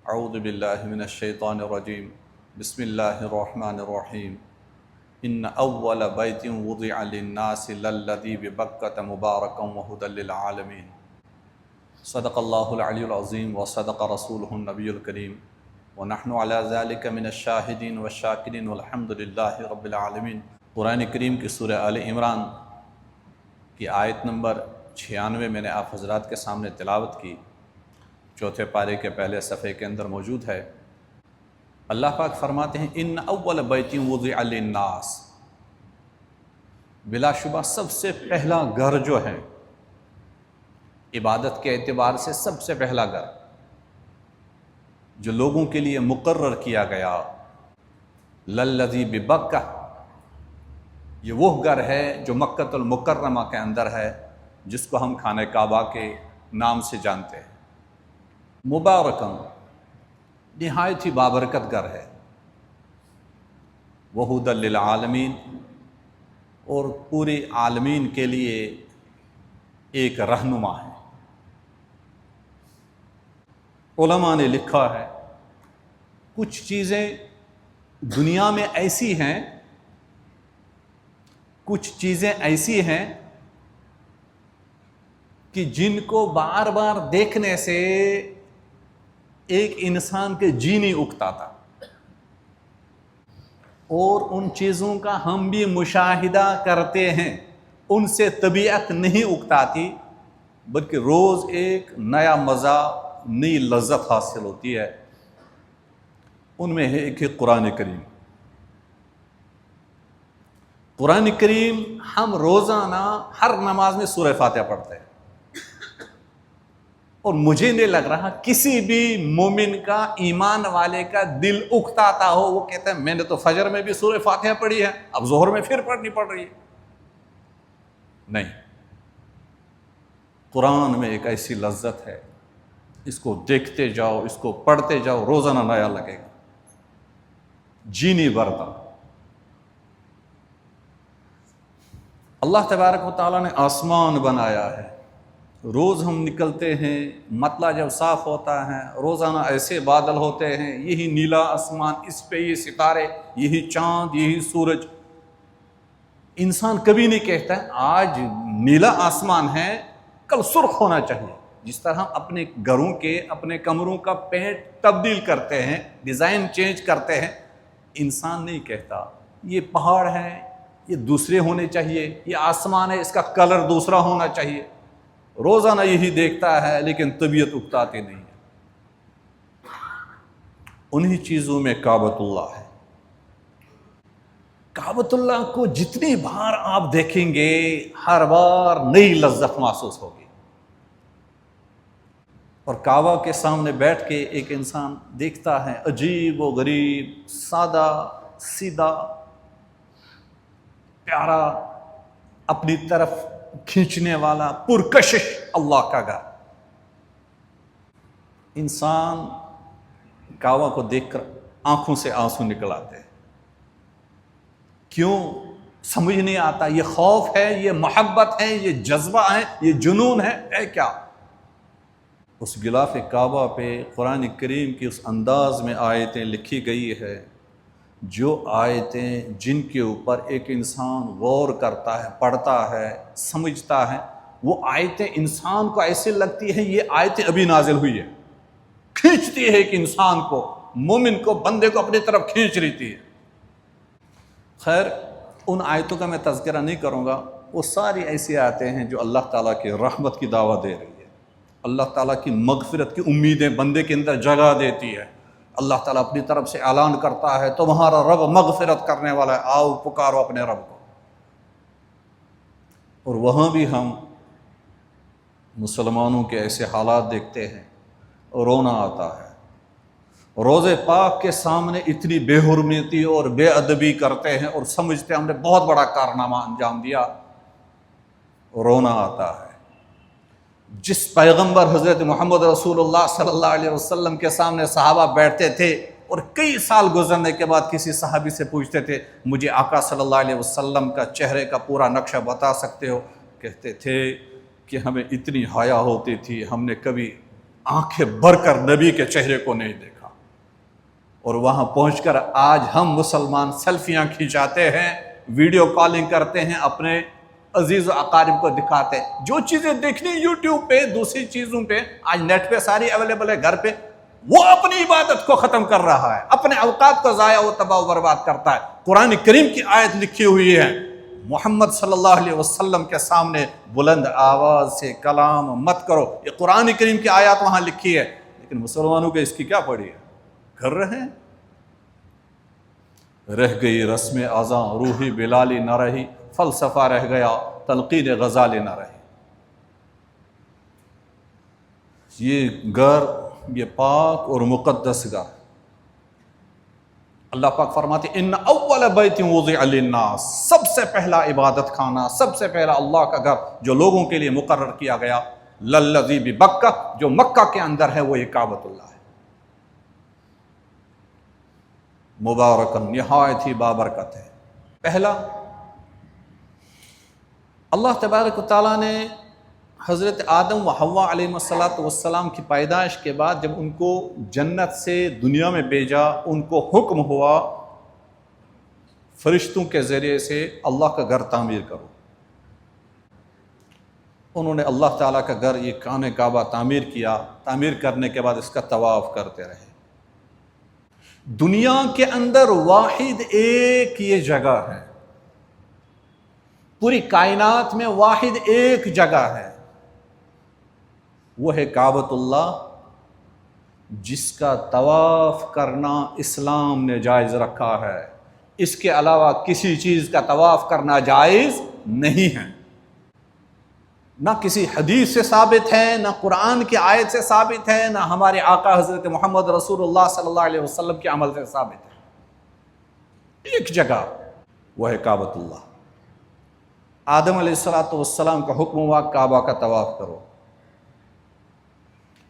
اعوذ باللہ من الشیطان الرجیم بسم اللہ الرحمن الرحیم ان اول بیت وضع للناس للذی ببکۃ مبارکا وہدی للعالمین صدق اللہ العلی العظیم وصدق رسولہ النبی الکریم ونحن علی ذلک من الشاہدین والشاکرین والحمد للہ رب العالمین۔ قرآن کریم کی سورہ آل عمران کی آیت نمبر 96 میں نے آپ حضرات کے سامنے تلاوت کی، چوتھے پارے کے پہلے صفحے کے اندر موجود ہے۔ اللہ پاک فرماتے ہیں ان اول بیت وضع للناس، بلا شبہ سب سے پہلا گھر جو ہے عبادت کے اعتبار سے سب سے پہلا گھر جو لوگوں کے لیے مقرر کیا گیا، للذی ببکہ، یہ وہ گھر ہے جو مکۃ المکرمہ کے اندر ہے، جس کو ہم خانہ کعبہ کے نام سے جانتے ہیں۔ مبارکن، نہایت ہی بابرکت گھر ہے، وہدی للعالمین، اور پورے عالمین کے لیے ایک رہنما ہے۔ علماء نے لکھا ہے کچھ چیزیں دنیا میں ایسی ہیں، کچھ چیزیں ایسی ہیں کہ جن کو بار بار دیکھنے سے ایک انسان کے جی نہیں اکتاتا، اور ان چیزوں کا ہم بھی مشاہدہ کرتے ہیں، ان سے طبیعت نہیں اکتاتی، بلکہ روز ایک نیا مزہ، نئی لذت حاصل ہوتی ہے۔ ان میں ہے ایک قرآن کریم۔ قرآن کریم ہم روزانہ ہر نماز میں سورہ فاتحہ پڑھتے ہیں، اور مجھے نہیں لگ رہا کسی بھی مومن کا، ایمان والے کا دل اکتاتا ہو، وہ کہتا ہے میں نے تو فجر میں بھی سورہ فاتحہ پڑھی ہے، اب ظہر میں پھر پڑھنی پڑ رہی ہے۔ نہیں، قرآن میں ایک ایسی لذت ہے، اس کو دیکھتے جاؤ، اس کو پڑھتے جاؤ، روزانہ نیا لگے گا، جی نہیں بھرتا۔ اللہ تبارک و تعالیٰ نے آسمان بنایا ہے، روز ہم نکلتے ہیں، مطلع جب صاف ہوتا ہے، روزانہ ایسے بادل ہوتے ہیں، یہی نیلا آسمان، اس پہ یہ ستارے، یہی چاند، یہی سورج۔ انسان کبھی نہیں کہتا ہے آج نیلا آسمان ہے، کل سرخ ہونا چاہیے۔ جس طرح ہم اپنے گھروں کے، اپنے کمروں کا پینٹ تبدیل کرتے ہیں، ڈیزائن چینج کرتے ہیں، انسان نہیں کہتا یہ پہاڑ ہے، یہ دوسرے ہونے چاہیے، یہ آسمان ہے، اس کا کلر دوسرا ہونا چاہیے۔ روزانہ یہی دیکھتا ہے، لیکن طبیعت اکتاتی نہیں ہے۔ انہی چیزوں میں کعبۃ اللہ ہے۔ کعبۃ اللہ کو جتنی بار آپ دیکھیں گے، ہر بار نئی لذت محسوس ہوگی۔ اور کعبہ کے سامنے بیٹھ کے ایک انسان دیکھتا ہے، عجیب و غریب، سادہ سیدھا، پیارا، اپنی طرف کھینچنے والا، پرکشش اللہ کا گھر۔ انسان کعبہ کو دیکھ کر آنکھوں سے آنسو نکل آتے ہیں۔ کیوں؟ سمجھ نہیں آتا، یہ خوف ہے، یہ محبت ہے، یہ جذبہ ہے، یہ جنون ہے کیا؟ اس غلاف کعبہ پہ قرآن کریم کی اس انداز میں آیتیں لکھی گئی ہے، جو آیتیں جن کے اوپر ایک انسان غور کرتا ہے، پڑھتا ہے، سمجھتا ہے، وہ آیتیں انسان کو ایسے لگتی ہیں یہ آیتیں ابھی نازل ہوئی ہے، کھینچتی ہے ایک انسان کو، مومن کو، بندے کو اپنی طرف کھینچ رہتی ہے۔ خیر، ان آیتوں کا میں تذکرہ نہیں کروں گا، وہ ساری ایسی آیتیں ہیں جو اللہ تعالیٰ کی رحمت کی دعوت دے رہی ہے، اللہ تعالیٰ کی مغفرت کی امیدیں بندے کے اندر جگہ دیتی ہے۔ اللہ تعالیٰ اپنی طرف سے اعلان کرتا ہے تمہارا رب مغفرت کرنے والا ہے، آؤ پکارو اپنے رب کو۔ اور وہاں بھی ہم مسلمانوں کے ایسے حالات دیکھتے ہیں، رونا آتا ہے۔ روضے پاک کے سامنے اتنی بے حرمتی اور بے ادبی کرتے ہیں اور سمجھتے ہیں ہم نے بہت بڑا کارنامہ انجام دیا، رونا آتا ہے۔ جس پیغمبر حضرت محمد رسول اللہ صلی اللہ علیہ وسلم کے سامنے صحابہ بیٹھتے تھے اور کئی سال گزرنے کے بعد کسی صحابی سے پوچھتے تھے مجھے آقا صلی اللہ علیہ وسلم کا چہرے کا پورا نقشہ بتا سکتے ہو؟ کہتے تھے کہ ہمیں اتنی حیا ہوتی تھی، ہم نے کبھی آنکھیں بھر کر نبی کے چہرے کو نہیں دیکھا۔ اور وہاں پہنچ کر آج ہم مسلمان سیلفیاں کھینچاتے ہیں، ویڈیو کالنگ کرتے ہیں، اپنے عزیز و اقارب کو دکھاتے ہیں۔ جو چیزیں دیکھنی یوٹیوب پہ، دوسری چیزوں پہ، آج نیٹ پہ ساری اویلیبل ہے گھر پہ، وہ اپنی عبادت کو ختم کر رہا ہے، اپنے اوقات کو ضائع و تباہ و برباد کرتا ہے۔ قرآن کریم کی آیت لکھی ہوئی ہے، محمد صلی اللہ علیہ وسلم کے سامنے بلند آواز سے کلام مت کرو، یہ قرآن کریم کی آیات وہاں لکھی ہے، لیکن مسلمانوں کے اس کی کیا پڑی ہے؟ کر رہے ہیں۔ رہ گئی رسم اذاں روحی بلالی نہ رہی، فلسفہ رہ گیا تلقین غزالی نہ رہی۔ یہ گھر، یہ پاک اور مقدس گھر، اللہ پاک فرماتے ان اول بیت وضع للناس، سب سے پہلا عبادت خانہ، سب سے پہلا اللہ کا گھر جو لوگوں کے لیے مقرر کیا گیا، للذی ببکہ، جو مکہ کے اندر ہے، وہ یہ کعبۃ اللہ ہے، مبارکن، نہایت ہی بابرکت ہے۔ پہلا، اللہ تبارک و تعالیٰ نے حضرت آدم و حوا علیہ السلام کی پیدائش کے بعد جب ان کو جنت سے دنیا میں بھیجا، ان کو حکم ہوا فرشتوں کے ذریعے سے اللہ کا گھر تعمیر کرو۔ انہوں نے اللہ تعالیٰ کا گھر، یہ خانہ کعبہ تعمیر کیا، تعمیر کرنے کے بعد اس کا طواف کرتے رہے۔ دنیا کے اندر واحد ایک یہ جگہ ہے، پوری کائنات میں واحد ایک جگہ ہے، وہ ہے کعبۃ اللہ، جس کا طواف کرنا اسلام نے جائز رکھا ہے۔ اس کے علاوہ کسی چیز کا طواف کرنا جائز نہیں ہے، نہ کسی حدیث سے ثابت ہے، نہ قرآن کی آیت سے ثابت ہے، نہ ہمارے آقا حضرت محمد رسول اللہ صلی اللہ علیہ وسلم کے عمل سے ثابت ہے۔ ایک جگہ، وہ ہے کعبۃ اللہ۔ آدم علیہ السلام کا حکم ہوا کعبہ کا طواف کرو۔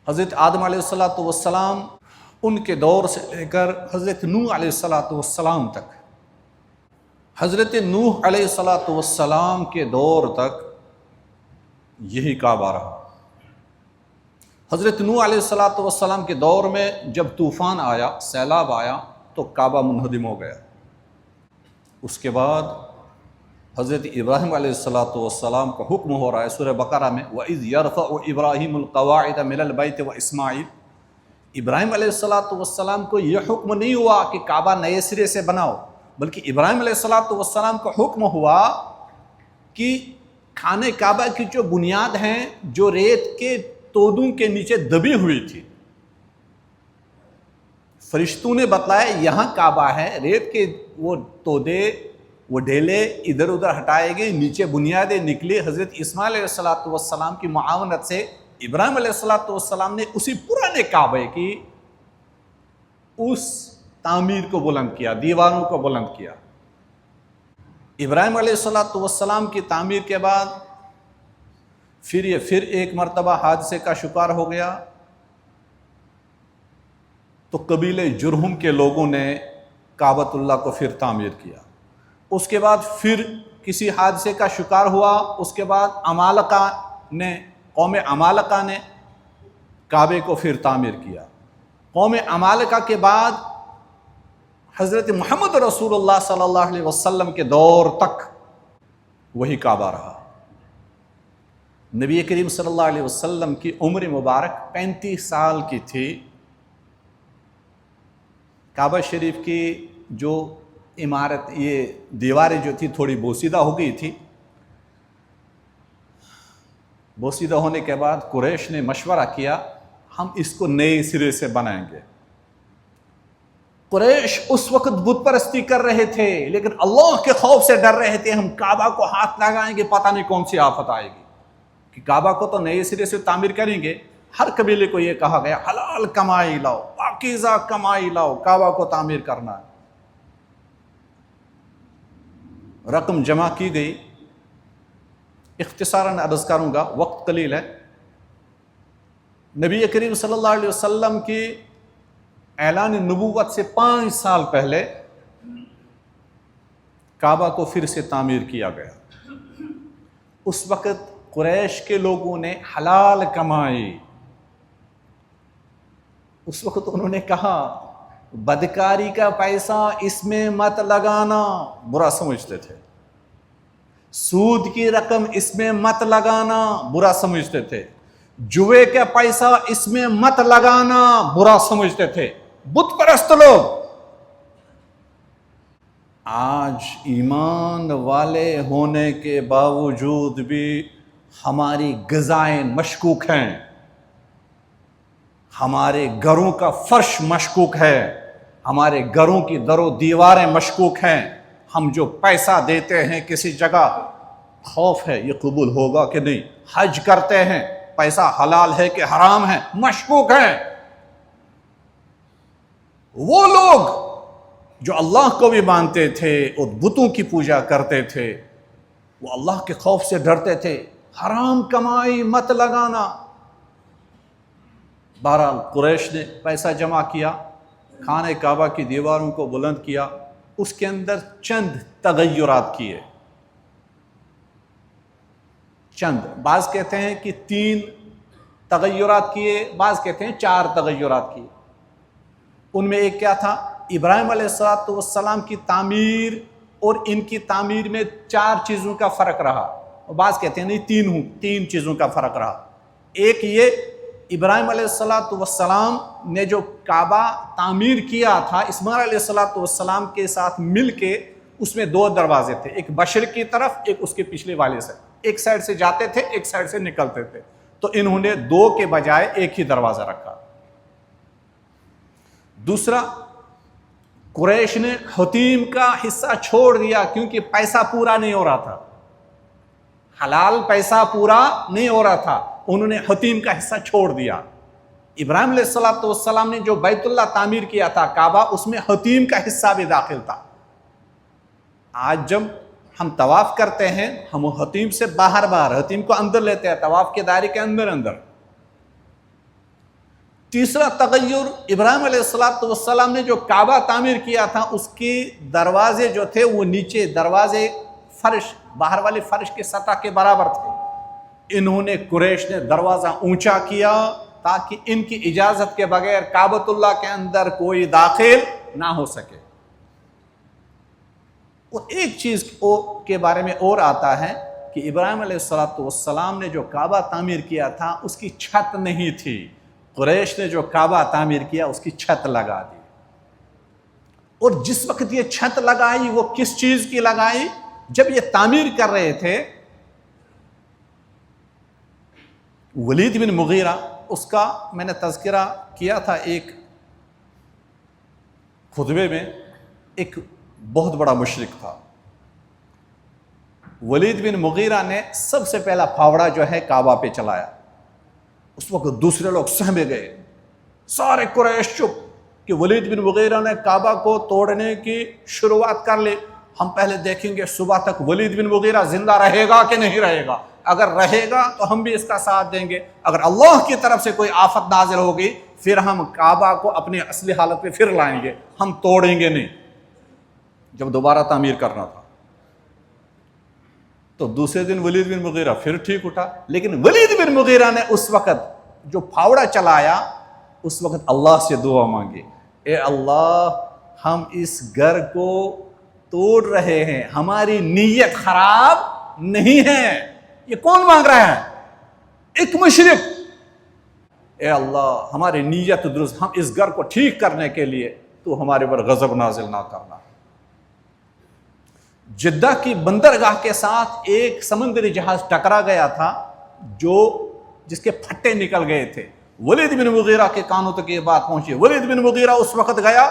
حضرت آدم علیہ السلام ان کے دور سے لے کر حضرت نوح علیہ السلام تک، حضرت نوح علیہ السلام کے دور تک یہی کعبہ رہا۔ حضرت نوح علیہ السلام کے دور میں جب طوفان آیا، سیلاب آیا، تو کعبہ منہدم ہو گیا۔ اس کے بعد حضرت ابراہیم علیہ السلام کا حکم ہو رہا ہے سورہ بقرہ میں، وَإِذْ يَرْفَعُ إِبْرَاهِيمُ الْقَوَاعِدَ مِنَ الْبَيْتِ وَإِسْمَاعِيلُ، ابراہیم علیہ السلام کو یہ حکم نہیں ہوا کہ کعبہ نئے سرے سے بناؤ، بلکہ ابراہیم علیہ السلام کا حکم ہوا کہ خانہ کعبہ کی جو بنیاد ہیں، جو ریت کے تودوں کے نیچے دبی ہوئی تھی، فرشتوں نے بتلایا یہاں کعبہ ہے، ریت کے وہ تودے، وہ ڈھیلے ادھر ادھر ہٹائے گئے، نیچے بنیادیں نکلی۔ حضرت اسماعیل علیہ السلام کی معاونت سے ابراہیم علیہ السلام نے اسی پرانے کعبے کی اس تعمیر کو بلند کیا، دیواروں کو بلند کیا۔ ابراہیم علیہ السلام کی تعمیر کے بعد پھر ایک مرتبہ حادثے کا شکار ہو گیا، تو قبیلے جرہم کے لوگوں نے کعبۃ اللہ کو پھر تعمیر کیا۔ اس کے بعد پھر کسی حادثے کا شکار ہوا، اس کے بعد قوم عمالقہ نے کعبے کو پھر تعمیر کیا۔ قوم عمالقہ کے بعد حضرت محمد رسول اللہ صلی اللہ علیہ وسلم کے دور تک وہی کعبہ رہا۔ نبی کریم صلی اللہ علیہ وسلم کی عمر مبارک 35 سال کی تھی۔ کعبہ شریف کی جو عمارت، یہ دیواریں جو تھی تھوڑی بوسیدہ ہو گئی تھی۔ بوسیدہ ہونے کے بعد قریش نے مشورہ کیا ہم اس کو نئے سرے سے بنائیں گے۔ قریش اس وقت بت پرستی کر رہے تھے، لیکن اللہ کے خوف سے ڈر رہے تھے ہم کعبہ کو ہاتھ لگائیں گے پتہ نہیں کون سی آفت آئے گی، کہ کعبہ کو تو نئے سرے سے تعمیر کریں گے۔ ہر قبیلے کو یہ کہا گیا حلال کمائی لاؤ، پاکیزہ کمائی لاؤ، کعبہ کو تعمیر کرنا ہے۔ رقم جمع کی گئی، اختصاراً عرض کروں گا، وقت قلیل ہے۔ نبی کریم صلی اللہ علیہ وسلم کی اعلان نبوت سے 5 سال پہلے کعبہ کو پھر سے تعمیر کیا گیا۔ اس وقت قریش کے لوگوں نے حلال کمائی، اس وقت انہوں نے کہا بدکاری کا پیسہ اس میں مت لگانا، برا سمجھتے تھے۔ سود کی رقم اس میں مت لگانا، برا سمجھتے تھے۔ جوئے کا پیسہ اس میں مت لگانا، برا سمجھتے تھے بت پرست لوگ۔ آج ایمان والے ہونے کے باوجود بھی ہماری غذائیں مشکوک ہیں، ہمارے گھروں کا فرش مشکوک ہے، ہمارے گھروں کی در و دیواریں مشکوک ہیں۔ ہم جو پیسہ دیتے ہیں کسی جگہ، خوف ہے یہ قبول ہوگا کہ نہیں۔ حج کرتے ہیں، پیسہ حلال ہے کہ حرام ہے، مشکوک ہے۔ وہ لوگ جو اللہ کو بھی مانتے تھے اور بتوں کی پوجا کرتے تھے، وہ اللہ کے خوف سے ڈرتے تھے، حرام کمائی مت لگانا۔ بہرحال قریش نے پیسہ جمع کیا، خانہ کعبہ کی دیواروں کو بلند کیا، اس کے اندر چند تغیرات کیے، چند، بعض کہتے ہیں کہ 3 تغیرات کیے، بعض کہتے ہیں 4 تغیرات کیے۔ ان میں ایک کیا تھا، ابراہیم علیہ السلام کی تعمیر اور ان کی تعمیر میں 4 چیزوں کا فرق رہا، اور بعض کہتے ہیں نہیں 3 چیزوں کا فرق رہا۔ ایک یہ، ابراہیم علیہ السلام نے جو کعبہ تعمیر کیا تھا اسماعیل علیہ السلام کے ساتھ مل کے، اس میں 2 دروازے تھے، ایک مشرق کی طرف، ایک اس کے پچھلے والے سے، ایک سائڈ سے جاتے تھے ایک سائڈ سے نکلتے تھے، تو انہوں نے 2 کے بجائے ایک ہی دروازہ رکھا۔ دوسرا، قریش نے حتیم کا حصہ چھوڑ دیا کیونکہ پیسہ پورا نہیں ہو رہا تھا، حلال پیسہ پورا نہیں ہو رہا تھا، انہوں نے حتیم کا حصہ چھوڑ دیا۔ ابراہیم علیہ السلام نے جو بیت اللہ تعمیر کیا تھا کعبہ، اس میں حتیم کا حصہ بھی داخل تھا۔ آج جب ہم طواف کرتے ہیں، ہم حتیم سے باہر حتیم کو اندر لیتے ہیں، طواف کے دائرے کے اندر۔ تیسرا تغیر، ابراہیم علیہ السلام نے جو کعبہ تعمیر کیا تھا اس کے دروازے جو تھے وہ نیچے دروازے فرش، باہر والے فرش کے سطح کے برابر تھے۔ انہوں نے، قریش نے دروازہ اونچا کیا تاکہ ان کی اجازت کے بغیر کعبۃ اللہ کے اندر کوئی داخل نہ ہو سکے۔ اور ایک چیز کے بارے میں اور آتا ہے کہ ابراہیم علیہ السلام نے جو کعبہ تعمیر کیا تھا اس کی چھت نہیں تھی، قریش نے جو کعبہ تعمیر کیا اس کی چھت لگا دی۔ اور جس وقت یہ چھت لگائی وہ کس چیز کی لگائی؟ جب یہ تعمیر کر رہے تھے، ولید بن مغیرہ، اس کا میں نے تذکرہ کیا تھا ایک خطبے میں، ایک بہت بڑا مشرک تھا۔ ولید بن مغیرہ نے سب سے پہلا پھاوڑا جو ہے کعبہ پہ چلایا۔ اس وقت دوسرے لوگ سہمے گئے، سارے قریش چپ کہ ولید بن مغیرہ نے کعبہ کو توڑنے کی شروعات کر لی، ہم پہلے دیکھیں گے صبح تک ولید بن مغیرہ زندہ رہے گا کہ نہیں رہے گا، اگر رہے گا تو ہم بھی اس کا ساتھ دیں گے، اگر اللہ کی طرف سے کوئی آفت نازل ہوگی پھر ہم کعبہ کو اپنی اصلی حالت پہ پھر لائیں گے، ہم توڑیں گے نہیں۔ جب دوبارہ تعمیر کرنا تھا تو دوسرے دن ولید بن مغیرہ پھر ٹھیک اٹھا، لیکن ولید بن مغیرہ نے اس وقت جو پھاوڑا چلایا اس وقت اللہ سے دعا مانگی، اے اللہ ہم اس گھر کو توڑ رہے ہیں، ہماری نیت خراب نہیں ہے۔ یہ کون مانگ رہا ہے؟ ایک مشرک۔ اے اللہ ہماری نیت درست، ہم اس گھر کو ٹھیک کرنے کے لیے تو ہمارے پر غضب نازل نہ کرنا۔ جدہ کی بندرگاہ کے ساتھ ایک سمندری جہاز ٹکرا گیا تھا جس کے پھٹے نکل گئے تھے۔ ولید بن مغیرہ کے کانوں تک یہ بات پہنچی۔ ولید بن مغیرہ اس وقت گیا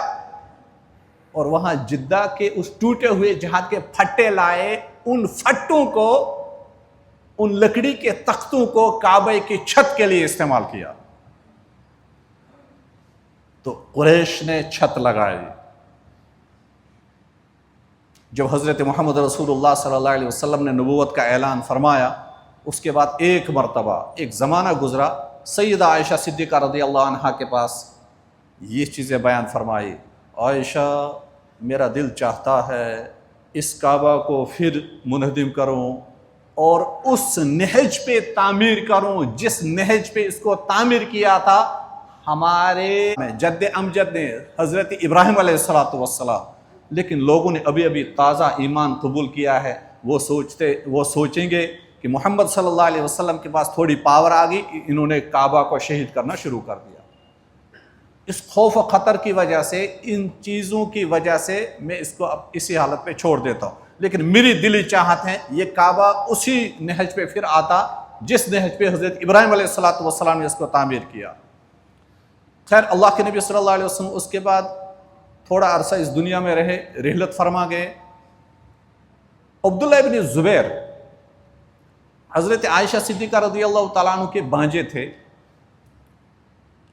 اور وہاں جدہ کے اس ٹوٹے ہوئے جہاز کے پھٹے لائے، ان پھٹوں کو، ان لکڑی کے تختوں کو کعبہ کی چھت کے لیے استعمال کیا۔ تو قریش نے چھت لگائی۔ جب حضرت محمد رسول اللہ صلی اللہ علیہ وسلم نے نبوت کا اعلان فرمایا، اس کے بعد ایک مرتبہ ایک زمانہ گزرا، سیدہ عائشہ صدیقہ رضی اللہ عنہا کے پاس یہ چیزیں بیان فرمائی، عائشہ میرا دل چاہتا ہے اس کعبہ کو پھر منہدم کروں اور اس نہج پہ تعمیر کروں جس نہج پہ اس کو تعمیر کیا تھا، ہمارے جد امجد نے حضرت ابراہیم علیہ السلام، لیکن لوگوں نے ابھی ابھی تازہ ایمان قبول کیا ہے، وہ سوچیں گے کہ محمد صلی اللہ علیہ وسلم کے پاس تھوڑی پاور آ گئی، انہوں نے کعبہ کو شہید کرنا شروع کر دیا۔ اس خوف و خطر کی وجہ سے، ان چیزوں کی وجہ سے میں اس کو اب اسی حالت پہ چھوڑ دیتا ہوں، لیکن میری دلی چاہت ہے یہ کعبہ اسی نہج پہ پھر آتا جس نہج پہ حضرت ابراہیم علیہ السلام نے اس کو تعمیر کیا۔ خیر، اللہ کے نبی صلی اللہ علیہ وسلم اس کے بعد تھوڑا عرصہ اس دنیا میں رہے، رحلت فرما گئے۔ عبداللہ ابن زبیر حضرت عائشہ صدیقہ رضی اللہ تعالیٰ عنہ کے بھانجے تھے،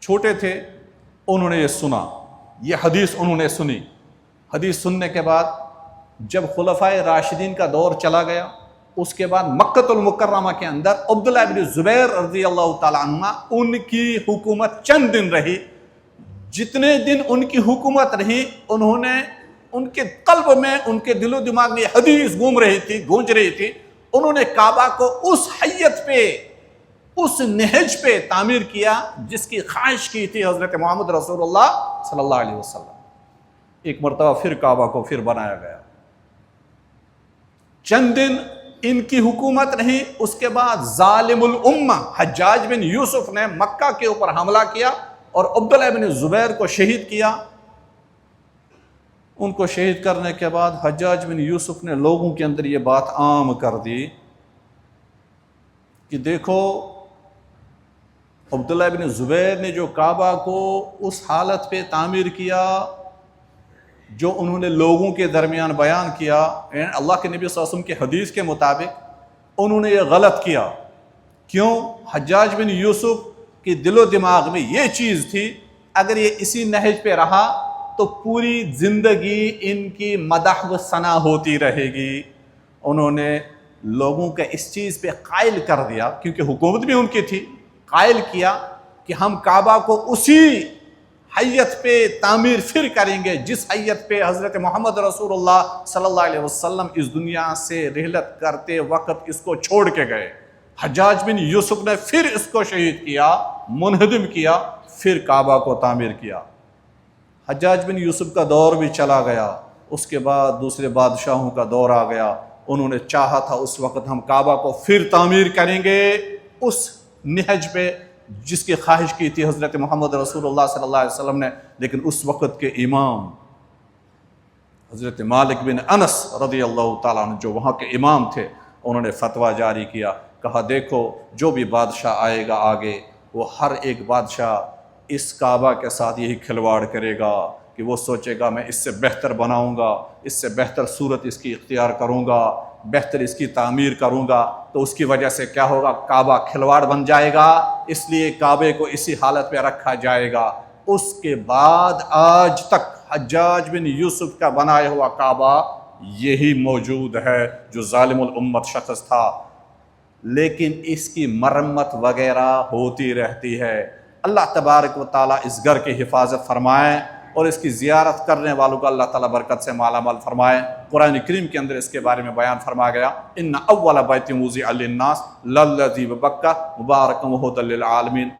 چھوٹے تھے، انہوں نے یہ سنا، یہ حدیث انہوں نے سنی۔ حدیث سننے کے بعد جب خلفائے راشدین کا دور چلا گیا، اس کے بعد مکۃ المکرمہ کے اندر عبداللہ ابن زبیر رضی اللہ تعالیٰ عنہ ان کی حکومت چند دن رہی۔ جتنے دن ان کی حکومت رہی، انہوں نے ان کے قلب میں، ان کے دل و دماغ میں حدیث گونج رہی تھی، انہوں نے کعبہ کو اس حیت پہ، اس نہج پہ تعمیر کیا جس کی خواہش کی تھی حضرت محمد رسول اللہ صلی اللہ علیہ وسلم۔ ایک مرتبہ پھر کعبہ کو پھر بنایا گیا۔ چند دن ان کی حکومت رہی، اس کے بعد ظالم الامہ حجاج بن یوسف نے مکہ کے اوپر حملہ کیا اور عبداللہ بن زبیر کو شہید کیا۔ ان کو شہید کرنے کے بعد حجاج بن یوسف نے لوگوں کے اندر یہ بات عام کر دی کہ دیکھو، عبداللہ بن زبیر نے جو کعبہ کو اس حالت پہ تعمیر کیا جو انہوں نے لوگوں کے درمیان بیان کیا، یعنی اللہ کے نبی صلی اللہ علیہ وسلم کے حدیث کے مطابق انہوں نے یہ غلط کیا۔ کیوں؟ حجاج بن یوسف کی دل و دماغ میں یہ چیز تھی، اگر یہ اسی نہج پہ رہا تو پوری زندگی ان کی مدح و ثنا ہوتی رہے گی۔ انہوں نے لوگوں کا اس چیز پہ قائل کر دیا، کیونکہ حکومت بھی ان کی تھی، قائل کیا کہ ہم کعبہ کو اسی حیت پہ تعمیر پھر کریں گے جس حیت پہ حضرت محمد رسول اللہ صلی اللہ علیہ وسلم اس دنیا سے رحلت کرتے وقت اس کو چھوڑ کے گئے۔ حجاج بن یوسف نے پھر اس کو شہید کیا، منہدم کیا، پھر کعبہ کو تعمیر کیا۔ حجاج بن یوسف کا دور بھی چلا گیا، اس کے بعد دوسرے بادشاہوں کا دور آ گیا۔ انہوں نے چاہا تھا اس وقت ہم کعبہ کو پھر تعمیر کریں گے اس نہج پہ جس کی خواہش کی تھی حضرت محمد رسول اللہ صلی اللہ علیہ وسلم نے، لیکن اس وقت کے امام حضرت مالک بن انس رضی اللہ تعالیٰ عنہ جو وہاں کے امام تھے، انہوں نے فتویٰ جاری کیا، کہا دیکھو جو بھی بادشاہ آئے گا آگے، وہ ہر ایک بادشاہ اس کعبہ کے ساتھ یہی کھلواڑ کرے گا کہ وہ سوچے گا میں اس سے بہتر بناؤں گا، اس سے بہتر صورت اس کی اختیار کروں گا، بہتر اس کی تعمیر کروں گا، تو اس کی وجہ سے کیا ہوگا، کعبہ کھلواڑ بن جائے گا، اس لیے کعبے کو اسی حالت پہ رکھا جائے گا۔ اس کے بعد آج تک حجاج بن یوسف کا بنایا ہوا کعبہ یہی موجود ہے جو ظالم الامت شخص تھا، لیکن اس کی مرمت وغیرہ ہوتی رہتی ہے۔ اللہ تبارک و تعالیٰ اس گھر کی حفاظت فرمائے اور اس کی زیارت کرنے والوں کو اللہ تعالیٰ برکت سے مالا مال فرمائے۔ قرآن کریم کے اندر اس کے بارے میں بیان فرمایا گیا، ان اول بیت وضع للناس للذی ببکہ مبارکا وہدی للعالمین۔